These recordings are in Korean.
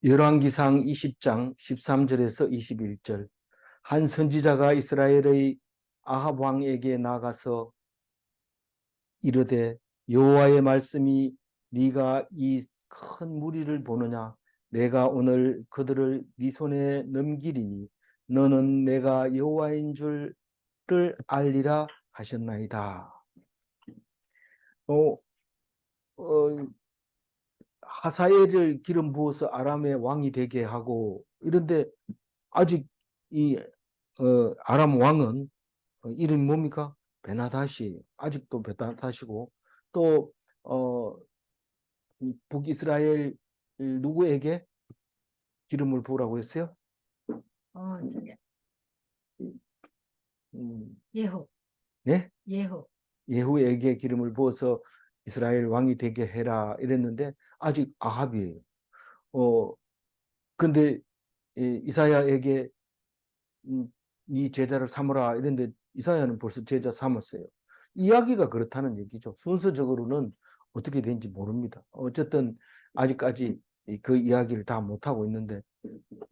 열왕기상 20장 13절에서 21절. 한 선지자가 이스라엘의 아합 왕에게 나가서 이르되 여호와의 말씀이 네가 이 큰 무리를 보느냐. 내가 오늘 그들을 네 손에 넘기리니 너는 내가 여호와인 줄을 알리라 하셨나이다. 어, 어, 하사엘을 기름 부어서 아람의 왕이 되게 하고 이런데 아직 이 아람 왕은 이름이 뭡니까? 베나다시. 아직도 베나다시고 또 어, 북이스라엘 누구에게 기름을 부으라고 했어요? 저기 음, 예후. 네? 예후. 예후에게 기름을 부어서 이스라엘 왕이 되게 해라 이랬는데 아직 아합이에요. 근데 이사야에게 이 제자를 삼으라 이랬는데 이사야는 벌써 제자 삼았어요. 이야기가 그렇다는 얘기죠. 순서적으로는 어떻게 된지 모릅니다. 어쨌든 아직까지 그 이야기를 다 못하고 있는데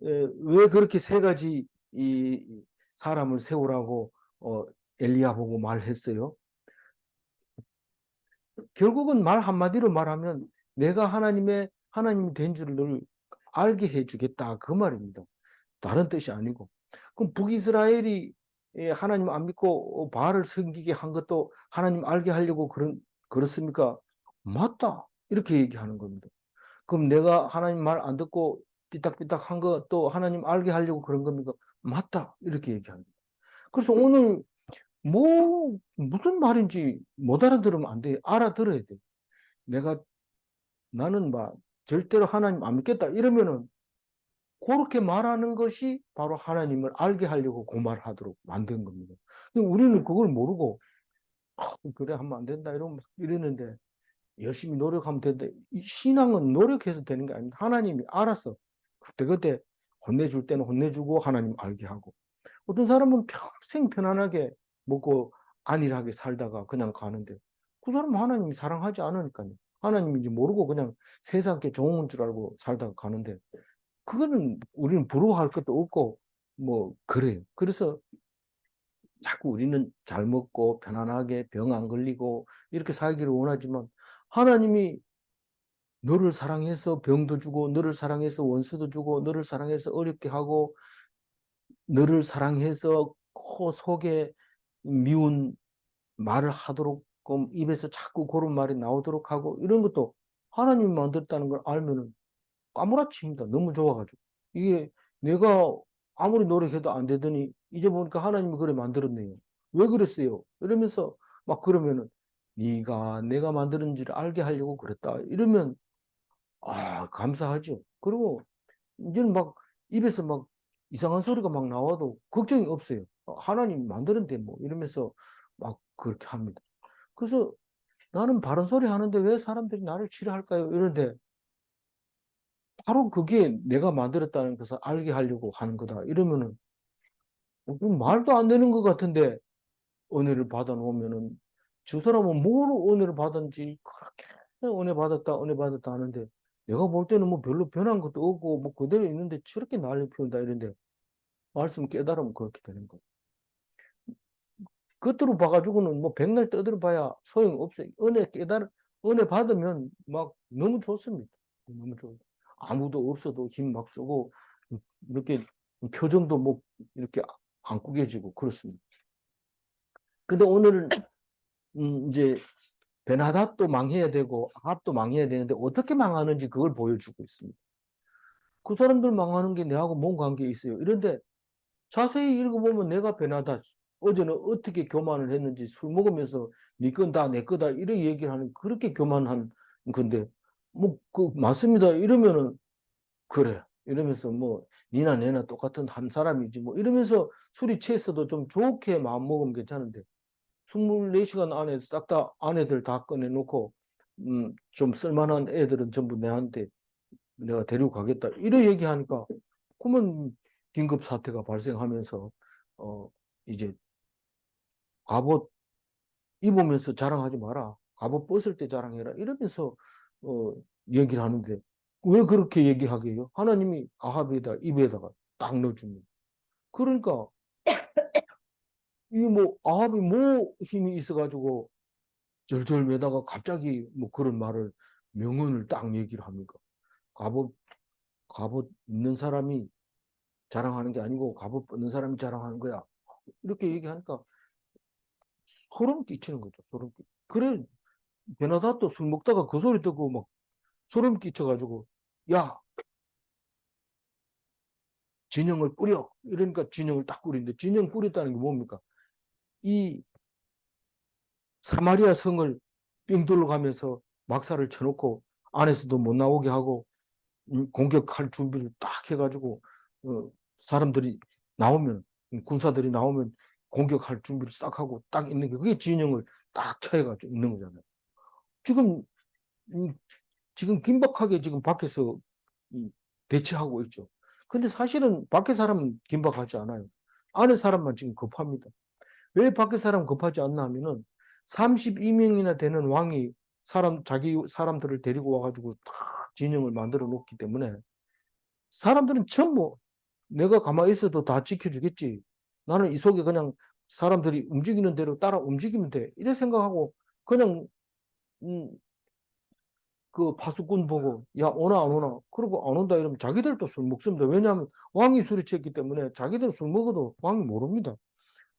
왜 그렇게 세 가지 이 사람을 세우라고 엘리야 보고 말했어요? 결국은 말 한마디로 말하면 내가 하나님이 된 줄을 알게 해주겠다 그 말입니다. 다른 뜻이 아니고. 그럼 북이스라엘이 하나님 안 믿고 바알을 섬기게 한 것도 하나님 알게 하려고 그렇습니까? 맞다. 이렇게 얘기하는 겁니다. 그럼 내가 하나님 말 안 듣고 삐딱삐딱 한 것도 하나님 알게 하려고 그런 겁니까? 맞다. 이렇게 얘기합니다. 그래서 오늘 무슨 말인지 못 알아들으면 안 돼. 알아들어야 돼. 나는 절대로 하나님 안 믿겠다. 이러면은 그렇게 말하는 것이 바로 하나님을 알게 하려고 그 말하도록 만든 겁니다. 우리는 그걸 모르고 그래 하면 안 된다 이러는데 열심히 노력하면 된다. 신앙은 노력해서 되는 게 아닙니다. 하나님이 알아서 그때그때 혼내줄 때는 혼내주고 하나님 알게 하고 어떤 사람은 평생 편안하게 먹고 안일하게 살다가 그냥 가는데 그 사람은 하나님이 사랑하지 않으니까요. 하나님인지 모르고 그냥 세상 게 좋은 줄 알고 살다가 가는데 그거는 우리는 부러워할 것도 없고 그래요. 그래서 자꾸 우리는 잘 먹고 편안하게 병 안 걸리고 이렇게 살기를 원하지만 하나님이 너를 사랑해서 병도 주고 너를 사랑해서 원수도 주고 너를 사랑해서 어렵게 하고 너를 사랑해서 코 속에 미운 말을 하도록 입에서 자꾸 그런 말이 나오도록 하고 이런 것도 하나님이 만들었다는 걸 알면은 까무라칩니다. 너무 좋아가지고. 이게 내가 아무리 노력해도 안 되더니 이제 보니까 하나님이 그래 만들었네요. 왜 그랬어요? 이러면서 막 그러면은 네가 내가 만들었는지를 알게 하려고 그랬다. 이러면 감사하죠. 그리고 이제는 막 입에서 막 이상한 소리가 막 나와도 걱정이 없어요. 하나님 만드는데 뭐 이러면서 막 그렇게 합니다. 그래서 나는 바른 소리 하는데 왜 사람들이 나를 싫어할까요? 이런데 바로 그게 내가 만들었다는 것을 알게 하려고 하는 거다. 이러면은 말도 안 되는 것 같은데 은혜를 받아 놓으면은 저 사람은 뭐로 은혜를 받은지 그렇게 은혜 받았다 하는데 내가 볼 때는 뭐 별로 변한 것도 없고 뭐 그대로 있는데 저렇게 난리 피운다 이런데 말씀 깨달으면 그렇게 되는 거예요. 겉으로 봐가지고는 뭐 백날 떠들어 봐야 소용없어요. 은혜 받으면 막 너무 좋습니다. 너무 좋아요. 아무도 없어도 힘 막 쓰고 이렇게 표정도 뭐 이렇게 안 꾸겨지고 그렇습니다. 근데 오늘은 이제 베나닷도 망해야 되고 아합도 망해야 되는데 어떻게 망하는지 그걸 보여주고 있습니다. 그 사람들 망하는 게 내하고 뭔 관계 있어요. 이런데 자세히 읽어보면 내가 베나닷 어제는 어떻게 교만을 했는지 술 먹으면서 네 건 다 내 거다 이런 얘기를 하는 그렇게 교만한 건데 맞습니다 이러면은 그래 이러면서 뭐 니나 내나 똑같은 한 사람이지 뭐 이러면서 술이 취했어도 좀 좋게 마음 먹으면 괜찮은데 24시간 안에 싹 다 아내들 다 꺼내놓고 좀 쓸만한 애들은 전부 내한테 내가 데리고 가겠다 이런 얘기하니까 그러면 긴급 사태가 발생하면서 어 이제 갑옷 입으면서 자랑하지 마라. 갑옷 벗을 때 자랑해라. 이러면서 어 얘기를 하는데 왜 그렇게 얘기하게 해요? 하나님이 아합에다 입에다가 딱 넣어줍니다. 그러니까 이 뭐 아합이 뭐 힘이 있어가지고 절절 매다가 갑자기 뭐 그런 말을 명언을 딱 얘기를 합니까? 갑옷 갑옷 있는 사람이 자랑하는 게 아니고 갑옷 벗는 사람이 자랑하는 거야. 이렇게 얘기하니까 소름 끼치는 거죠. 소름 끼. 그래 베나다또 술 먹다가 그 소리 듣고 막 소름 끼쳐가지고 야 진영을 뿌려 이러니까 진영을 딱 뿌리는데 진영 뿌렸다는 게 뭡니까? 이 사마리아 성을 삥 둘러가면서 막사를 쳐놓고 안에서도 못 나오게 하고 공격할 준비를 딱 해가지고 사람들이 나오면 군사들이 나오면 공격할 준비를 싹 하고 딱 있는 게 그게 진영을 딱 쳐해가지고 있는 거잖아요. 지금 지금 긴박하게 지금 밖에서 대치하고 있죠. 근데 사실은 밖에 사람은 긴박하지 않아요. 안에 사람만 지금 급합니다. 왜 밖에 사람 급하지 않나 하면은 32명이나 되는 왕이 자기 사람들을 데리고 와가지고 다 진영을 만들어 놓기 때문에 사람들은 전부 내가 가만히 있어도 다 지켜주겠지. 나는 이 속에 그냥 사람들이 움직이는 대로 따라 움직이면 돼. 이래 생각하고 그냥 음, 그 파수꾼 보고 야 오나 안 오나 그러고 안 온다 이러면 자기들도 술 먹습니다. 왜냐하면 왕이 술이 취했기 때문에 자기들 술 먹어도 왕이 모릅니다.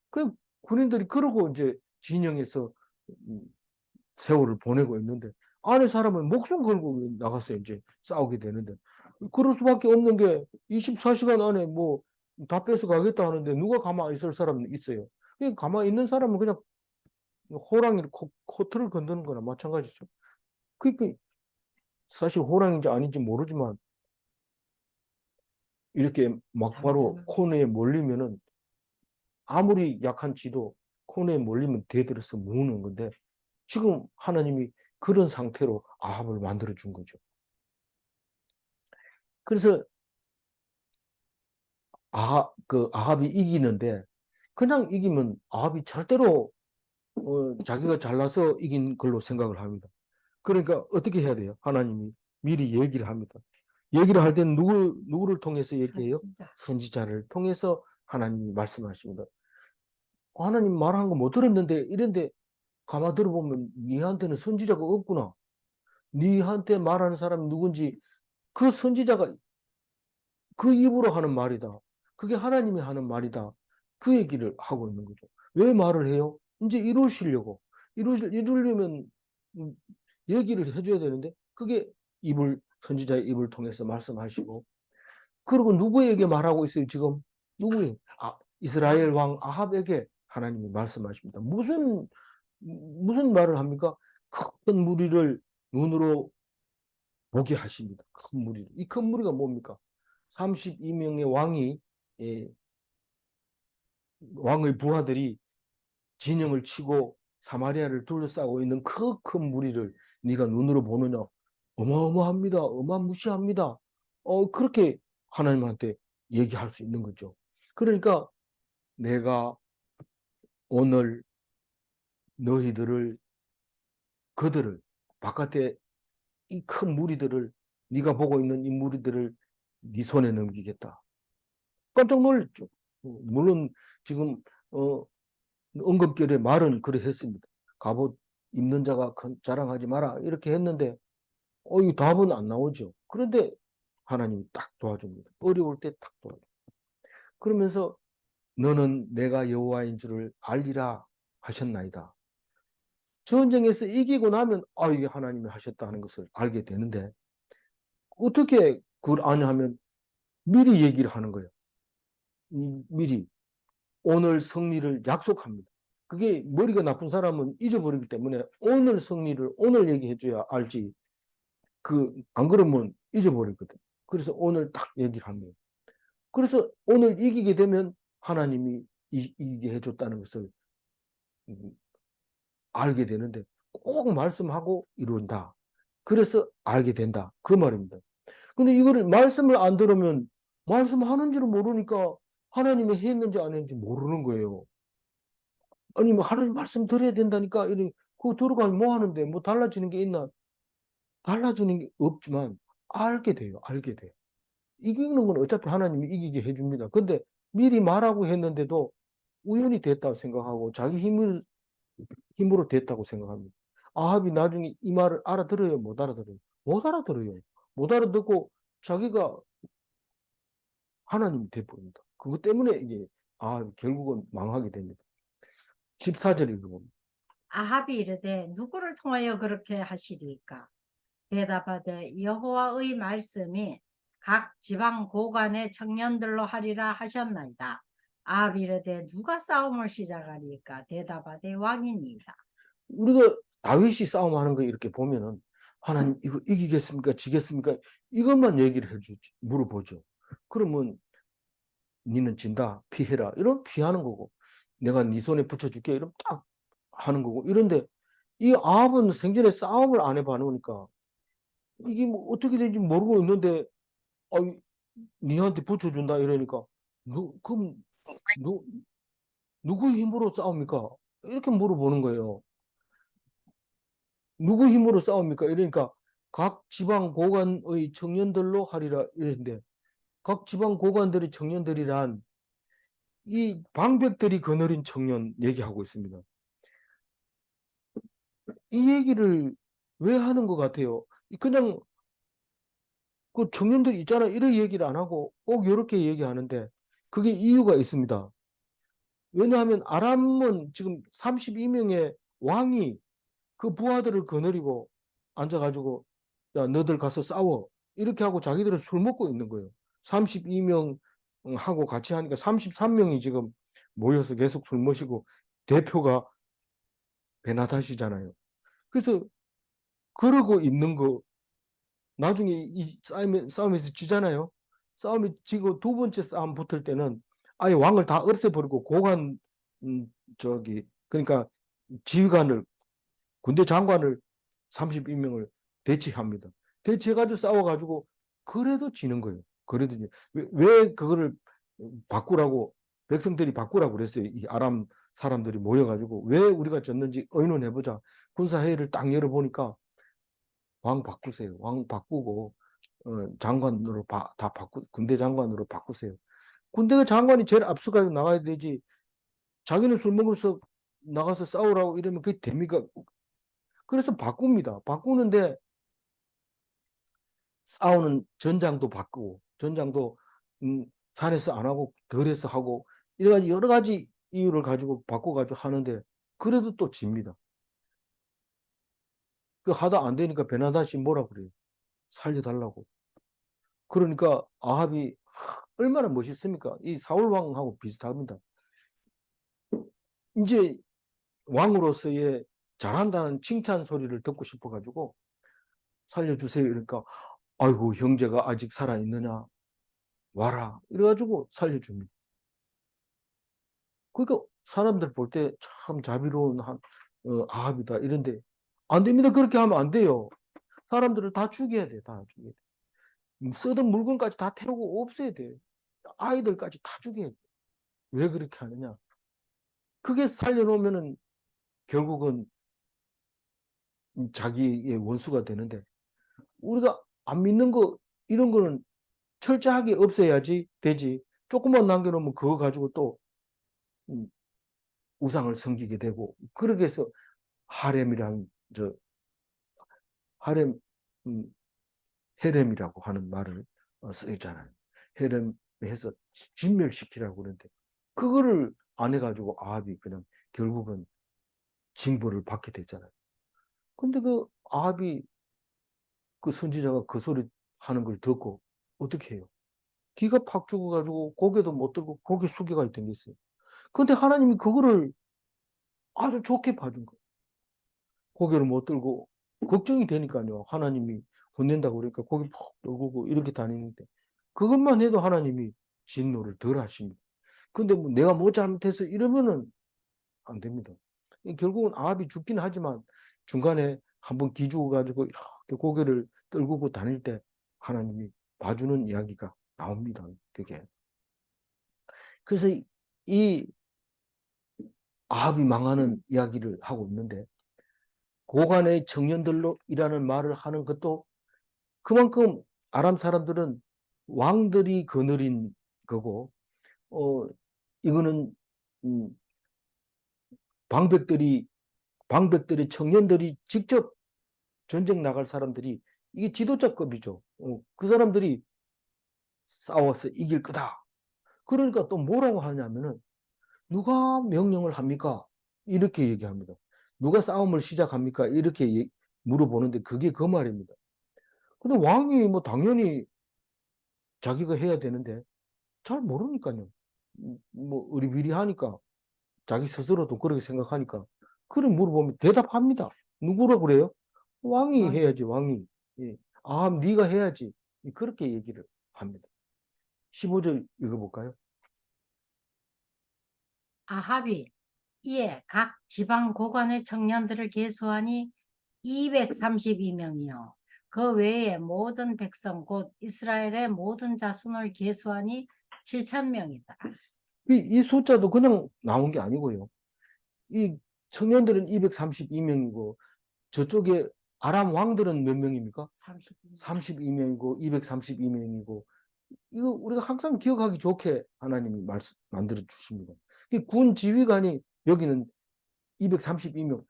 그 군인들이 그러고 이제 진영에서 음, 세월을 보내고 있는데 안에 사람은 목숨 걸고 나갔어요. 이제 싸우게 되는데 그럴 수밖에 없는 게 24시간 안에 뭐 다 뺏어 가겠다 하는데 누가 가만히 있을 사람은 있어요. 가만히 있는 사람은 그냥 호랑이 코트를 건드는 거나 마찬가지죠. 그러니까 사실 호랑인지 아닌지 모르지만 이렇게 막바로 코너에 몰리면은 아무리 약한 지도 코너에 몰리면 대들어서 무는 건데 지금 하나님이 그런 상태로 아합을 만들어 준 거죠. 그래서 아합이 이기는데 그냥 이기면 아합이 절대로 자기가 잘나서 이긴 걸로 생각을 합니다. 그러니까 어떻게 해야 돼요? 하나님이 미리 얘기를 합니다. 얘기를 할 때는 누구를 통해서 얘기해요? 선지자를 통해서 하나님이 말씀하십니다. 하나님 말한 거 못 들었는데 이런데 가만 들어보면 니한테는 선지자가 없구나. 니한테 말하는 사람이 누군지 그 선지자가 그 입으로 하는 말이다. 그게 하나님이 하는 말이다. 그 얘기를 하고 있는 거죠. 왜 말을 해요? 이제 이루시려고. 이루려면 얘기를 해줘야 되는데 그게 선지자의 입을 통해서 말씀하시고 그리고 누구에게 말하고 있어요, 지금? 누구에? 이스라엘 왕 아합에게 하나님이 말씀하십니다. 무슨 말을 합니까? 큰 무리를 눈으로 보게 하십니다. 큰 무리. 이 큰 무리가 뭡니까? 32명의 예, 왕의 부하들이 진영을 치고 사마리아를 둘러싸고 있는 그 큰 무리를 네가 눈으로 보느냐? 어마어마합니다. 어마무시합니다. 그렇게 하나님한테 얘기할 수 있는 거죠. 그러니까 내가 오늘 너희들을 그들을 바깥에 이 큰 무리들을 네가 보고 있는 이 무리들을 네 손에 넘기겠다. 깜짝 놀랐죠. 물론 지금 언급결에 말은 그래 했습니다. 갑옷 입는 자가 자랑하지 마라 이렇게 했는데 이 답은 안 나오죠. 그런데 하나님이 딱 도와줍니다. 어려울 때 딱 도와줘. 그러면서 너는 내가 여호와인 줄을 알리라 하셨나이다. 전쟁에서 이기고 나면 이게 하나님이 하셨다는 것을 알게 되는데 어떻게 그걸 아냐 하면 미리 얘기를 하는 거예요. 미리 오늘 승리를 약속합니다. 그게 머리가 나쁜 사람은 잊어버리기 때문에 오늘 승리를 오늘 얘기해 줘야 알지. 안 그러면 잊어버리거든. 그래서 오늘 딱 얘기를 합니다. 그래서 오늘 이기게 되면 하나님이 이기게 해줬다는 것을 알게 되는데 꼭 말씀하고 이룬다. 그래서 알게 된다. 그 말입니다. 근데 이거를 말씀을 안 들으면 말씀하는지를 모르니까 하나님이 했는지 안 했는지 모르는 거예요. 아니, 뭐 하나님 말씀 드려야 된다니까. 그거 들어가면 뭐 하는데? 뭐 달라지는 게 있나? 달라지는 게 없지만 알게 돼요. 알게 돼요. 이기는 건 어차피 하나님이 이기게 해줍니다. 근데 미리 말하고 했는데도 우연히 됐다고 생각하고 자기 힘으로 됐다고 생각합니다. 아합이 나중에 이 말을 알아들어요? 못 알아들어요? 못 알아들어요. 못 알아듣고 자기가 하나님이 돼버립니다. 그것 때문에 이게 결국은 망하게 됩니다. 14절 읽어봅니다. 아합이 이르되 누구를 통하여 그렇게 하시리까? 대답하되 여호와의 말씀이 각 지방 고관의 청년들로 하리라 하셨나이다. 아합이 이르되 누가 싸움을 시작하리까? 대답하되 왕이니이다. 우리가 다윗이 싸움하는 거 이렇게 보면은 하나님 이거 이기겠습니까? 지겠습니까? 이것만 얘기를 해주지 물어보죠. 그러면 니는 진다 피해라 이런 피하는 거고 내가 네 손에 붙여줄게 이러면 딱 하는 거고 이런데 이 아합은 생전에 싸움을 안 해봐놓으니까 이게 뭐 어떻게 되는지 모르고 있는데 아, 니한테 붙여준다 이러니까 그럼 누, 누구 힘으로 싸웁니까? 이렇게 물어보는 거예요. 누구 힘으로 싸웁니까? 이러니까 각 지방 고관의 청년들로 하리라 이랬는데 각 지방 고관들의 청년들이란 이 방백들이 거느린 청년 얘기하고 있습니다. 이 얘기를 왜 하는 것 같아요? 그냥 그 청년들 있잖아 이런 얘기를 안 하고 꼭 이렇게 얘기하는데 그게 이유가 있습니다. 왜냐하면 아람은 지금 32명의 왕이 그 부하들을 거느리고 앉아가지고 야 너들 가서 싸워 이렇게 하고 자기들은 술 먹고 있는 거예요. 32명 하고 같이 하니까 33명이 지금 모여서 계속 술 마시고 대표가 베나다시잖아요. 그래서 그러고 있는 거 나중에 이 싸움에서 지잖아요. 싸움이 지고 두 번째 싸움 붙을 때는 아예 왕을 다 없애버리고 고관 그러니까 지휘관을 군대 장관을 32명을 대치합니다. 대치해가지고 싸워가지고 그래도 지는 거예요. 그래도 왜 그거를 바꾸라고 백성들이 바꾸라고 그랬어요. 이 아람 사람들이 모여가지고 왜 우리가 졌는지 의논해보자. 군사회의를 딱 열어보니까 왕 바꾸세요. 왕 바꾸고 장관으로 군대 장관으로 바꾸세요. 군대 장관이 제일 앞서가지고 나가야 되지. 자기는 술 먹어서 나가서 싸우라고 이러면 그게 됩니까? 그래서 바꿉니다. 바꾸는데 싸우는 전장도 바꾸고 전장도 산에서 안 하고 덜에서 하고 이래가지고 여러 가지 이유를 가지고 바꿔가지고 하는데 그래도 또 집니다. 그 하다 안 되니까 베나다시 뭐라 그래요? 살려달라고. 그러니까 아합이 얼마나 멋있습니까? 이 사울 왕하고 비슷합니다. 이제 왕으로서의 잘한다는 칭찬 소리를 듣고 싶어가지고 살려주세요. 그러니까 아이고 형제가 아직 살아있느냐 와라 이래가지고 살려줍니다. 그러니까 사람들 볼 때 참 자비로운 아합이다 이런데 안 됩니다. 그렇게 하면 안 돼요. 사람들을 다 죽여야 돼. 다 죽여야 돼. 쓰던 물건까지 다 태우고 없애야 돼. 아이들까지 다 죽여야 돼. 왜 그렇게 하느냐. 그게 살려놓으면은 결국은 자기의 원수가 되는데 우리가 안 믿는 거 이런 거는 철저하게 없애야지 되지. 조금만 남겨놓으면 그거 가지고 또 우상을 섬기게 되고 그렇게 해서 하렘이란 하렘 헤렘이라고 하는 말을 쓰잖아요. 헤렘해서 진멸시키라고 그러는데 그거를 안 해가지고 아합이 그냥 결국은 징벌을 받게 됐잖아요. 근데 그 아합이 그 선지자가 그 소리 하는 걸 듣고 어떻게 해요? 기가 팍 죽어가지고 고개도 못 들고 고개 숙여가 있던 게 있어요. 근데 하나님이 그거를 아주 좋게 봐준 거예요. 고개를 못 들고 걱정이 되니까요. 하나님이 혼낸다고 그러니까 고개 푹 들고 이렇게 다니는데 그것만 해도 하나님이 진노를 덜 하십니다. 근데 뭐 내가 뭐 잘못해서 이러면은 안 됩니다. 결국은 아합이 죽긴 하지만 중간에 한번 기죽어 가지고 이렇게 고개를 떨구고 다닐 때 하나님이 봐주는 이야기가 나옵니다. 그게. 그래서 이 아합이 망하는 이야기를 하고 있는데 고관의 청년들로 일하는 말을 하는 것도 그만큼 아람 사람들은 왕들이 거느린 거고, 이거는 방백들이 청년들이 직접 전쟁 나갈 사람들이, 이게 지도자급이죠. 그 사람들이 싸워서 이길 거다. 그러니까 또 뭐라고 하냐면은, 누가 명령을 합니까? 이렇게 얘기합니다. 누가 싸움을 시작합니까? 이렇게 물어보는데 그게 그 말입니다. 근데 왕이 뭐 당연히 자기가 해야 되는데 잘 모르니까요. 뭐 의리비리하니까, 자기 스스로도 그렇게 생각하니까, 그래 물어보면 대답합니다. 누구라 그래요? 왕이 왕이. 해야지, 왕이. 예. 아, 네가 해야지. 그렇게 얘기를 합니다. 15절 읽어볼까요? 아합이 이에 각 지방 고관의 청년들을 계수하니 232명이요. 그 외에 모든 백성 곧 이스라엘의 모든 자손을 계수하니 7,000명이다. 이 숫자도 그냥 나온 게 아니고요. 이 청년들은 232명이고 저쪽에 아람 왕들은 몇 명입니까? 32명이고 232명이고, 이거 우리가 항상 기억하기 좋게 하나님이 만들어 주십니다. 군 지휘관이 여기는 232명,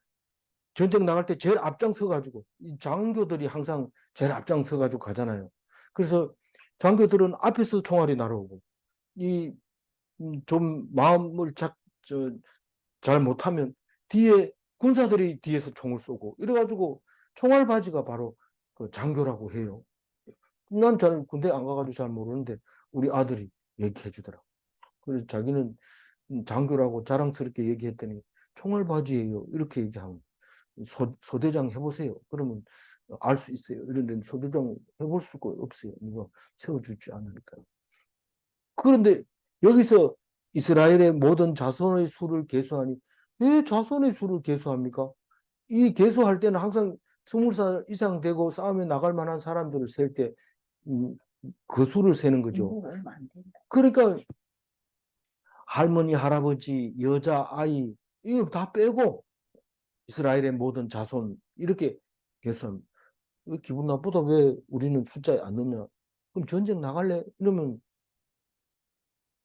전쟁 나갈 때 제일 앞장서 가지고, 이 장교들이 항상 제일 앞장서 가지고 가잖아요. 그래서 장교들은 앞에서 총알이 날아오고, 이 좀 마음을 잘 못하면 뒤에 군사들이 뒤에서 총을 쏘고 이래가지고 총알바지가 바로 그 장교라고 해요. 난 잘 군대 안 가가지고 잘 모르는데 우리 아들이 얘기해 주더라고. 그래서 자기는 장교라고 자랑스럽게 얘기했더니 총알바지예요, 이렇게 얘기하면, 소대장 해보세요. 그러면 알 수 있어요. 이런데 소대장 해볼 수가 없어요. 누가 세워주지 않으니까. 그런데 여기서 이스라엘의 모든 자손의 수를 계수하니, 왜 자손의 수를 계수합니까? 이 계수할 때는 항상 20살 이상 되고 싸움에 나갈 만한 사람들을 셀 때, 그 수를 세는 거죠. 그러니까 할머니, 할아버지, 여자, 아이, 이거 다 빼고 이스라엘의 모든 자손, 이렇게 계수합니다. 기분 나쁘다. 왜 우리는 숫자에 안 넣냐? 그럼 전쟁 나갈래? 이러면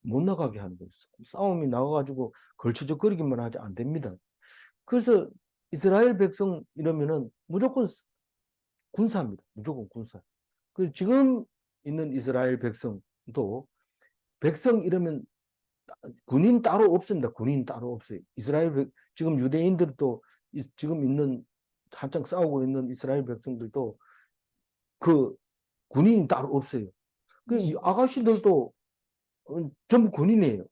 못 나가게 하는 거예요. 싸움이 나가가지고 걸치적거리기만 하지 안 됩니다. 그래서 이스라엘 백성 이러면은 무조건 군사입니다. 무조건 군사. 그 지금 있는 이스라엘 백성도, 백성 이러면 군인 따로 없습니다. 군인 따로 없어요. 지금 유대인들도 지금 있는, 한창 싸우고 있는 이스라엘 백성들도 그 군인 따로 없어요. 그 아가씨들도 전부 군인이에요.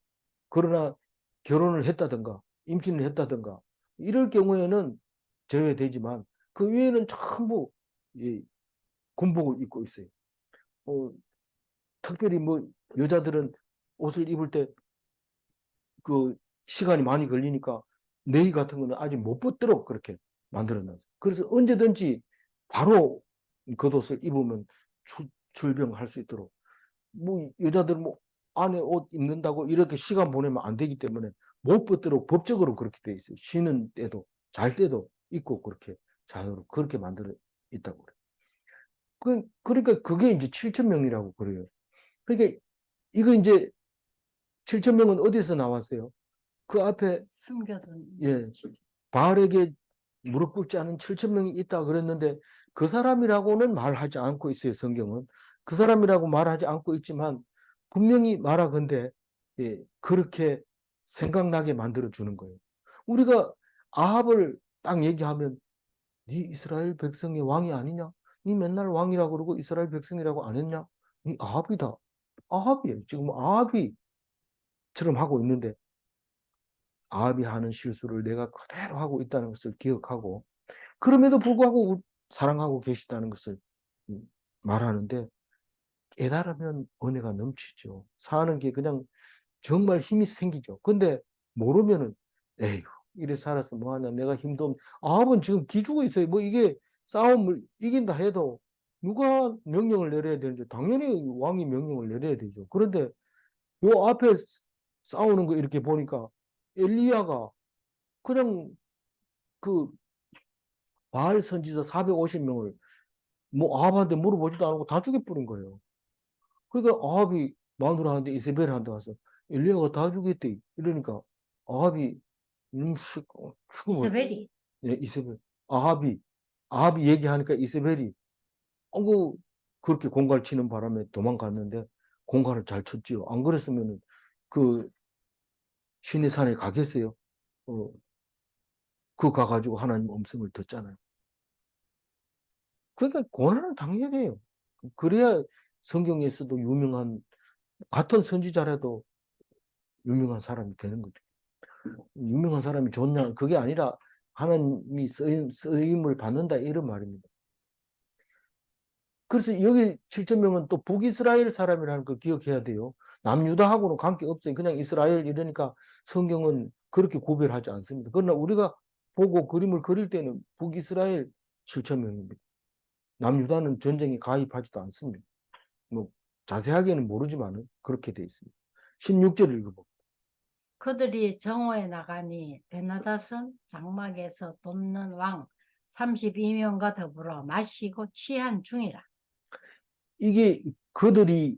그러나 결혼을 했다든가 임신을 했다든가 이럴 경우에는 제외되지만, 그 외에는 전부 군복을 입고 있어요. 특별히 뭐 여자들은 옷을 입을 때 그 시간이 많이 걸리니까 네이 같은 거는 아직 못 벗도록 그렇게 만들어놨어요. 그래서 언제든지 바로 겉옷을 입으면 출병할 수 있도록. 뭐 여자들 뭐 안에 옷 입는다고 이렇게 시간 보내면 안 되기 때문에 못 벗도록 법적으로 그렇게 돼 있어요. 쉬는 때도 잘 때도 입고 그렇게 자유로 그렇게 만들어 있다고 그래요. 그러니까 그게 이제 7천 명이라고 그래요. 그러니까 이거 이제 7천 명은 어디서 나왔어요? 그 앞에 숨겨둔. 예, 바알에게 무릎 꿇지 않은 7천 명이 있다 그랬는데, 그 사람이라고는 말하지 않고 있어요. 성경은 그 사람이라고 말하지 않고 있지만 분명히 말하건대, 예, 그렇게 생각나게 만들어 주는 거예요. 우리가 아합을 딱 얘기하면, 네 이스라엘 백성의 왕이 아니냐? 네 맨날 왕이라고 그러고 이스라엘 백성이라고 안 했냐? 네 아합이다. 아합이에요. 지금 아합이처럼 하고 있는데, 아합이 하는 실수를 내가 그대로 하고 있다는 것을 기억하고, 그럼에도 불구하고 사랑하고 계시다는 것을 말하는데, 깨달으면 은혜가 넘치죠. 사는 게 그냥 정말 힘이 생기죠. 근데 모르면은, 에휴, 이래 살아서 뭐하냐, 내가 힘도 아합은 지금 기죽어 있어요. 뭐 이게 싸움을 이긴다 해도 누가 명령을 내려야 되는지, 당연히 왕이 명령을 내려야 되죠. 그런데 요 앞에 싸우는 거 이렇게 보니까 엘리야가 그냥 그 바알 선지자 450명을 뭐 아합한테 물어보지도 않고 다 죽여버린 거예요. 그러니까 아합이 마누라한테 이세벨한테 가서 엘리야가 다 죽였대. 이러니까 아합이 죽음을 이세벨이. 예, 이세벨 아합이 얘기하니까 이세벨이 그 그렇게 공갈 치는 바람에 도망갔는데 공갈을 잘 쳤지요. 안 그랬으면은 그 신의 산에 가겠어요. 어, 그 가가지고 하나님 음성을 듣잖아요. 그러니까 고난을 당해야 돼요. 그래야 성경에서도 유명한 같은 선지자라도 유명한 사람이 되는 거죠. 유명한 사람이 좋냐 그게 아니라 하나님이 쓰임을 받는다 이런 말입니다. 그래서 여기 7천 명은 또 북이스라엘 사람이라는 걸 기억해야 돼요. 남유다하고는 관계 없어요. 그냥 이스라엘 이러니까 성경은 그렇게 구별하지 않습니다. 그러나 우리가 보고 그림을 그릴 때는 북이스라엘 7천 명입니다. 남유다는 전쟁에 가입하지도 않습니다. 뭐 자세하게는 모르지만 그렇게 돼 있습니다. 16절 읽어봅니다. 그들이 정오에 나가니 베나닷은 장막에서 돕는 왕 32명과 더불어 마시고 취한 중이라. 이게 그들이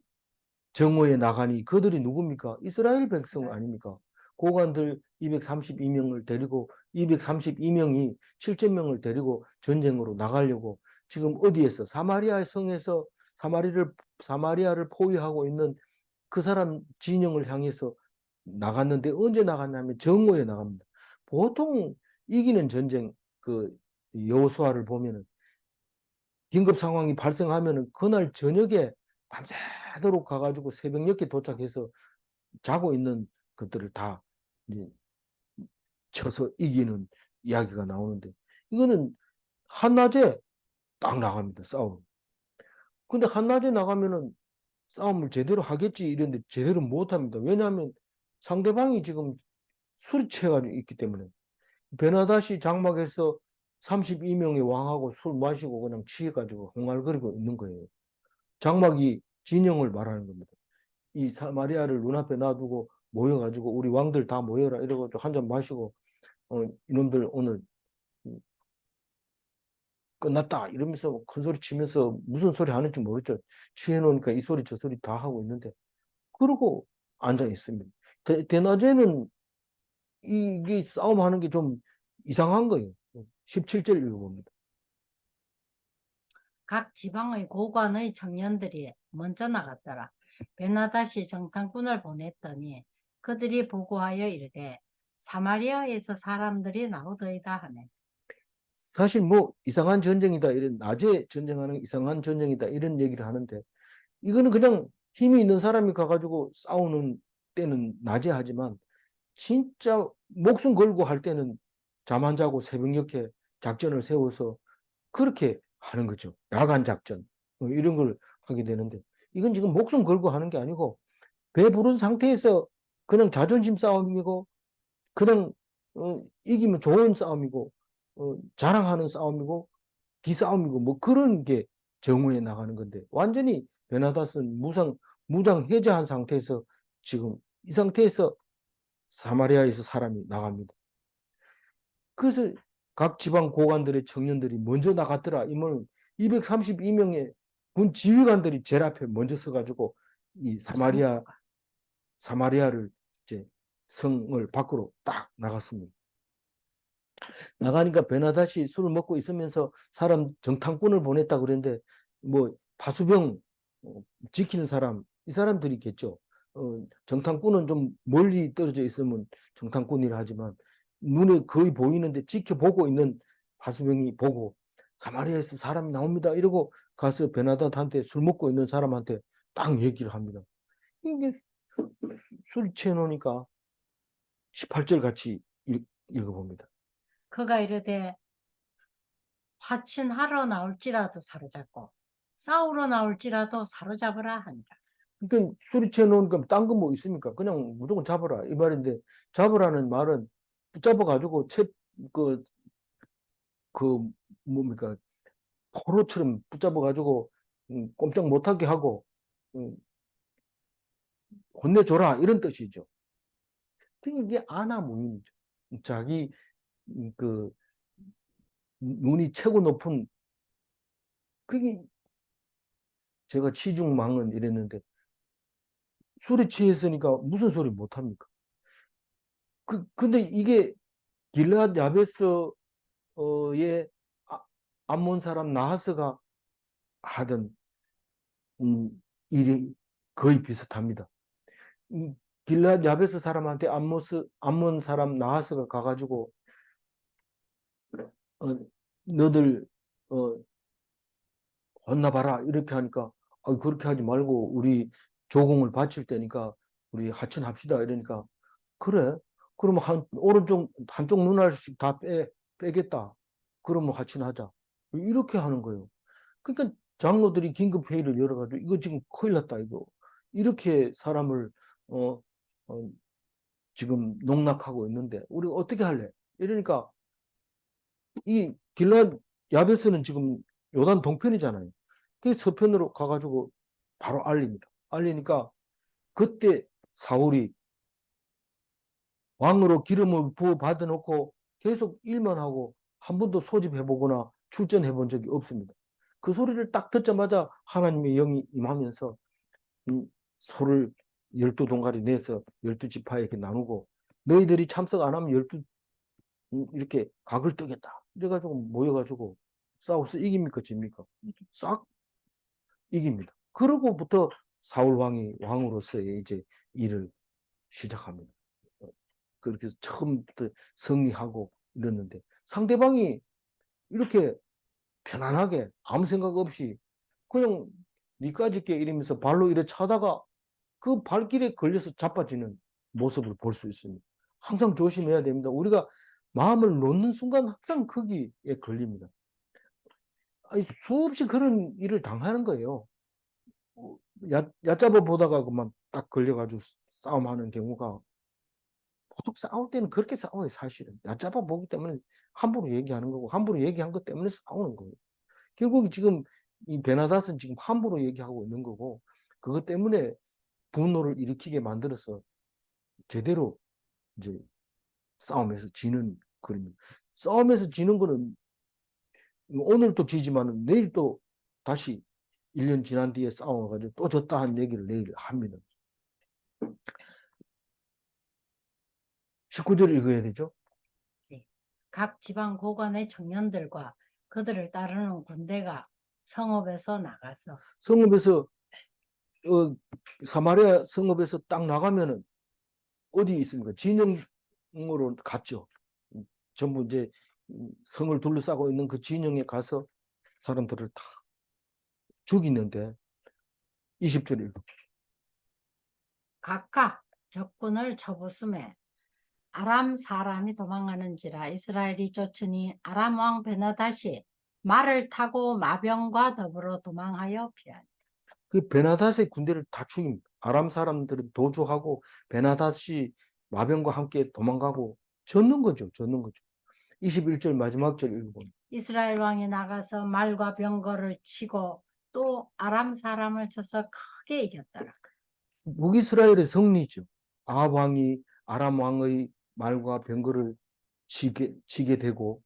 정오에 나가니 그들이 누굽니까? 이스라엘 백성 이스라엘 아닙니까? 고관들 232명을 데리고 232명이 7천 명을 데리고 전쟁으로 나가려고 지금 어디에서 사마리아 성에서 사마리아를 포위하고 있는 그 사람 진영을 향해서 나갔는데 언제 나갔냐면 정오에 나갑니다. 보통 이기는 전쟁 그 여호수아를 보면은 긴급 상황이 발생하면은 그날 저녁에 밤새도록 가가지고 새벽 늦게 도착해서 자고 있는 것들을 다 이제 쳐서 이기는 이야기가 나오는데 이거는 한낮에 딱 나갑니다. 싸움. 근데 한낮에 나가면은 싸움을 제대로 하겠지 이런데 제대로 못 합니다. 왜냐하면 상대방이 지금 술이 취해가지고 있기 때문에 베나다시 장막에서 32명의 왕하고 술 마시고 그냥 취해가지고 흥얼거리고 있는 거예요. 장막이 진영을 말하는 겁니다. 이 사마리아를 눈앞에 놔두고 모여가지고 우리 왕들 다 모여라 이래가지고 한 잔 마시고 이놈들 오늘 끝났다 이러면서 큰 소리 치면서 무슨 소리 하는지 모르죠. 취해놓으니까 이 소리 저 소리 다 하고 있는데 그러고 앉아 있습니다. 대낮에는 이게 싸움하는 게 좀 이상한 거예요. 17절 읽어봅니다. 각 지방의 고관의 청년들이 먼저 나갔더라. 베나닷이 정탐꾼을 보냈더니 그들이 보고하여 이르되 사마리아에서 사람들이 나오더이다 하네. 사실 뭐 이상한 전쟁이다 이런 낮에 전쟁하는 이상한 전쟁이다 이런 얘기를 하는데 이거는 그냥 힘이 있는 사람이 가가지고 싸우는 때는 낮에 하지만 진짜 목숨 걸고 할 때는 잠 안 자고 새벽녘에 작전을 세워서 그렇게 하는 거죠. 야간 작전 뭐 이런 걸 하게 되는데 이건 지금 목숨 걸고 하는 게 아니고 배부른 상태에서 그냥 자존심 싸움이고 그냥 이기면 좋은 싸움이고 자랑하는 싸움이고 기싸움이고 뭐 그런 게 정오에 나가는 건데 완전히 베나닷은 무장 해제한 상태에서 지금 이 상태에서 사마리아에서 사람이 나갑니다. 그래서 각 지방 고관들의 청년들이 먼저 나갔더라. 이면 232명의 군 지휘관들이 제일 앞에 먼저 서가지고 이 사마리아를 이제 성을 밖으로 딱 나갔습니다. 나가니까 베나닷이 술을 먹고 있으면서 사람 정탐꾼을 보냈다 그랬는데 뭐 파수병 지키는 사람 이 사람들이 있겠죠. 정탐꾼은 좀 멀리 떨어져 있으면 정탐꾼이라 하지만 눈에 거의 보이는데 지켜보고 있는 파수병이 보고 사마리아에서 사람이 나옵니다. 이러고 가서 베나닷한테 술 먹고 있는 사람한테 딱 얘기를 합니다. 이게 술 취해 놓으니까 18절 같이 읽어봅니다. 그가 이르되 화친하러 나올지라도 사로잡고 싸우러 나올지라도 사로잡으라 하니라. 그러니까 술이 취해 놓으니까 딴 거 뭐 있습니까? 그냥 무조건 잡아라 이 말인데 잡으라는 말은 붙잡아 가지고 그, 그 뭡니까 포로처럼 붙잡아 가지고 꼼짝 못하게 하고 음, 혼내줘라 이런 뜻이죠. 이게 아나무인이죠. 자기 그 눈이 최고 높은 그게 제가 치중망은 이랬는데 술에 취했으니까 무슨 소리 못 합니까? 근데 이게 길르앗 야베스의 암몬 사람 나하스가 하던 일이 거의 비슷합니다. 이 길르앗 야베스 사람한테 암몬 사람 나하스가 가가지고 어, 너들 어, 혼나봐라 이렇게 하니까 그렇게 하지 말고 우리 조공을 바칠 때니까 우리 하천합시다 이러니까 그래 그러면 오른쪽 한쪽 눈알씩 다 빼겠다 그러면 하천하자 이렇게 하는 거예요. 그러니까 장로들이 긴급 회의를 열어가지고 이거 지금 큰일 났다 이거 이렇게 사람을 어, 어, 지금 농락하고 있는데 우리 어떻게 할래? 이러니까 이 길라 야베스는 지금 요단 동편이잖아요. 그 서편으로 가가지고 바로 알립니다. 알리니까 그때 사울이 왕으로 기름을 부어 받아 놓고 계속 일만 하고 한 번도 소집해 보거나 출전해 본 적이 없습니다. 그 소리를 딱 듣자마자 하나님의 영이 임하면서 소를 12동가리 내서 12지파에게 나누고 너희들이 참석 안 하면 12 이렇게 각을 뜨겠다. 이래가지고 모여가지고 싸워서 이깁니까 집니까? 싹 이깁니다. 그러고부터 사울 왕이 왕으로서의 이제 일을 시작합니다. 그렇게 해서 처음부터 승리하고 이랬는데 상대방이 이렇게 편안하게 아무 생각 없이 그냥 니까짓 게 이러면서 발로 이래 차다가 그 발길에 걸려서 자빠지는 모습을 볼 수 있습니다. 항상 조심해야 됩니다. 우리가 마음을 놓는 순간 항상 거기에 걸립니다. 아니, 수없이 그런 일을 당하는 거예요. 얕잡아 보다가 그만 딱 걸려가지고 싸움하는 경우가 보통 싸울 때는 그렇게 싸워요, 사실은. 얕잡아 보기 때문에 함부로 얘기하는 거고, 함부로 얘기한 것 때문에 싸우는 거예요. 결국 지금 이 베나닷은 지금 함부로 얘기하고 있는 거고, 그것 때문에 분노를 일으키게 만들어서 제대로 이제 싸움에서 지는 그림입니다. 싸움에서 지는 거는 오늘 또 지지만은 내일 또 다시 1년 지난 뒤에 싸워가지고 또 졌다 한 얘기를 내일 합니다. 19절 읽어야 되죠? 네. 각 지방 고관의 청년들과 그들을 따르는 군대가 성읍에서 나가서 성읍에서 사마리아 성읍에서 딱 나가면은 어디 있습니까? 진영으로 갔죠. 전부 이제 성을 둘러싸고 있는 그 진영에 가서 사람들을 다 죽이는데 20절 읽어. 각각 적군을 쳐부수매 아람 사람이 도망하는지라 이스라엘이 쫓으니 아람 왕 베나닷이 말을 타고 마병과 더불어 도망하여 피하니 그 베나닷의 군대를 다 죽입니다. 아람 사람들은 도주하고 베나닷이 마병과 함께 도망가고 졌는 거죠. 졌는 거죠. 21절 마지막 절 읽어보면 이스라엘 왕이 나가서 말과 병거를 치고 또 아람 사람을 쳐서 크게 이겼더라. 북이스라엘의 승리죠. 아합 왕이 아람 왕의 말과 병거를 치게 되고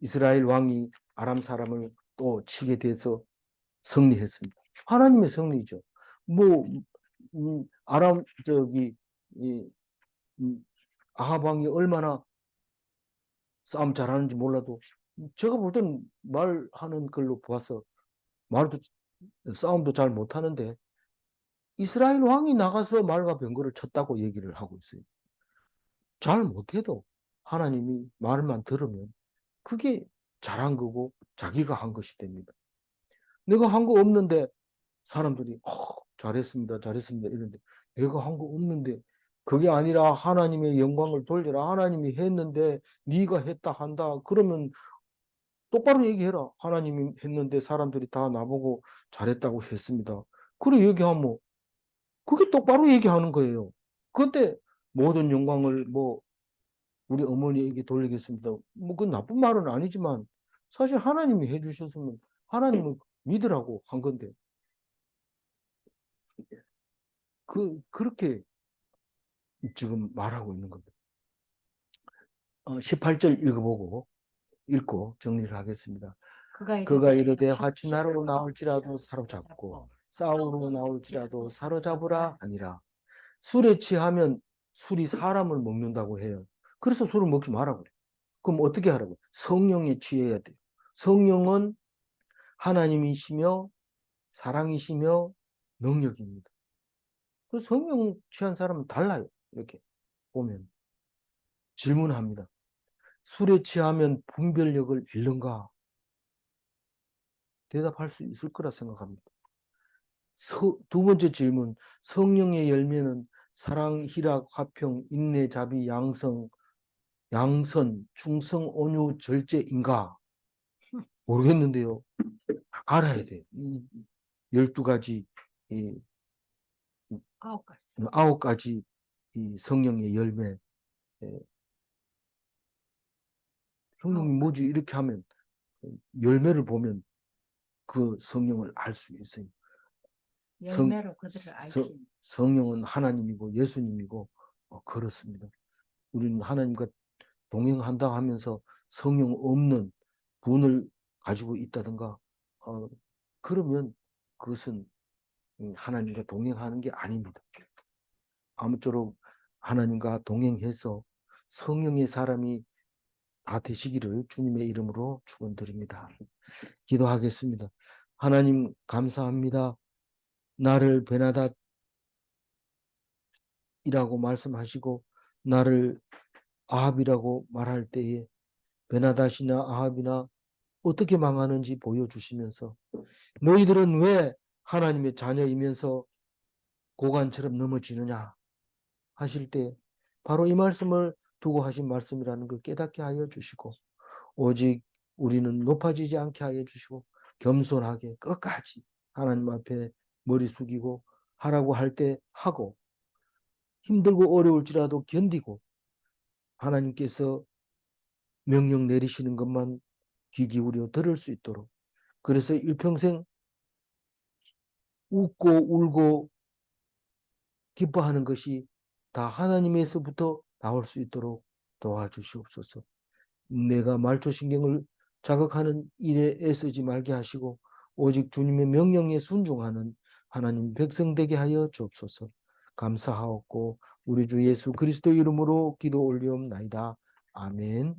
이스라엘 왕이 아람 사람을 또 치게 돼서 승리했습니다. 하나님의 승리죠. 뭐 아람 이, 아합 왕이 얼마나 싸움 잘하는지 몰라도 제가 볼 때는 말하는 걸로 보아서 말도 싸움도 잘 못하는데 이스라엘 왕이 나가서 말과 병거를 쳤다고 얘기를 하고 있어요. 잘 못해도 하나님이 말만 들으면 그게 잘한 거고 자기가 한 것이 됩니다. 내가 한 거 없는데 사람들이 잘했습니다. 잘했습니다. 이런데 내가 한 거 없는데 그게 아니라 하나님의 영광을 돌려라. 하나님이 했는데 네가 했다 한다. 그러면 똑바로 얘기해라. 하나님이 했는데 사람들이 다 나보고 잘했다고 했습니다. 그래 얘기하면 그게 똑바로 얘기하는 거예요. 그때 모든 영광을 뭐 우리 어머니에게 돌리겠습니다. 뭐 그 나쁜 말은 아니지만 사실 하나님이 해주셨으면 하나님을 믿으라고 한 건데 그렇게 지금 말하고 있는 겁니다. 18절 읽고 정리를 하겠습니다. 그가 이르되 화치 나로 나올지라도 사로잡고 싸우러 나올지라도 사로잡으라 하니라. 술에 취하면 술이 사람을 먹는다고 해요. 그래서 술을 먹지 말라고 그래요. 그럼 어떻게 하라고? 성령에 취해야 돼요. 성령은 하나님이시며 사랑이시며 능력입니다. 그 성령 취한 사람은 달라요. 이렇게 보면 질문합니다. 술에 취하면 분별력을 잃는가? 대답할 수 있을 거라 생각합니다. 두 번째 질문. 성령의 열매는 사랑, 희락, 화평, 인내, 자비, 양선, 충성, 온유, 절제인가? 모르겠는데요. 알아야 돼요. 이 12가지, 이 9가지. 9가지 이 성령의 열매. 성령이 뭐지? 이렇게 하면 열매를 보면 그 성령을 알 수 있어요. 열매로 그들을 알지. 성령은 하나님이고 예수님이고 그렇습니다. 우리는 하나님과 동행한다 하면서 성령 없는 분을 가지고 있다든가 그러면 그것은 하나님과 동행하는 게 아닙니다. 아무쪼록 하나님과 동행해서 성령의 사람이 다 되시기를 주님의 이름으로 축원드립니다. 기도하겠습니다. 하나님 감사합니다. 나를 베나닷이라고 말씀하시고 나를 아합이라고 말할 때에 베나닷이나 아합이나 어떻게 망하는지 보여주시면서 너희들은 왜 하나님의 자녀이면서 고관처럼 넘어지느냐 하실 때 바로 이 말씀을 두고 하신 말씀이라는 걸 깨닫게 하여 주시고 오직 우리는 높아지지 않게 하여 주시고 겸손하게 끝까지 하나님 앞에 머리 숙이고 하라고 할 때 하고 힘들고 어려울지라도 견디고 하나님께서 명령 내리시는 것만 귀 기울여 들을 수 있도록 그래서 일평생 웃고 울고 기뻐하는 것이 다 하나님에서부터 나올 수 있도록 도와주시옵소서. 내가 말초신경을 자극하는 일에 애쓰지 말게 하시고 오직 주님의 명령에 순종하는 하나님 백성 되게 하여 주옵소서. 감사하옵고 우리 주 예수 그리스도 이름으로 기도 올리옵나이다. 아멘.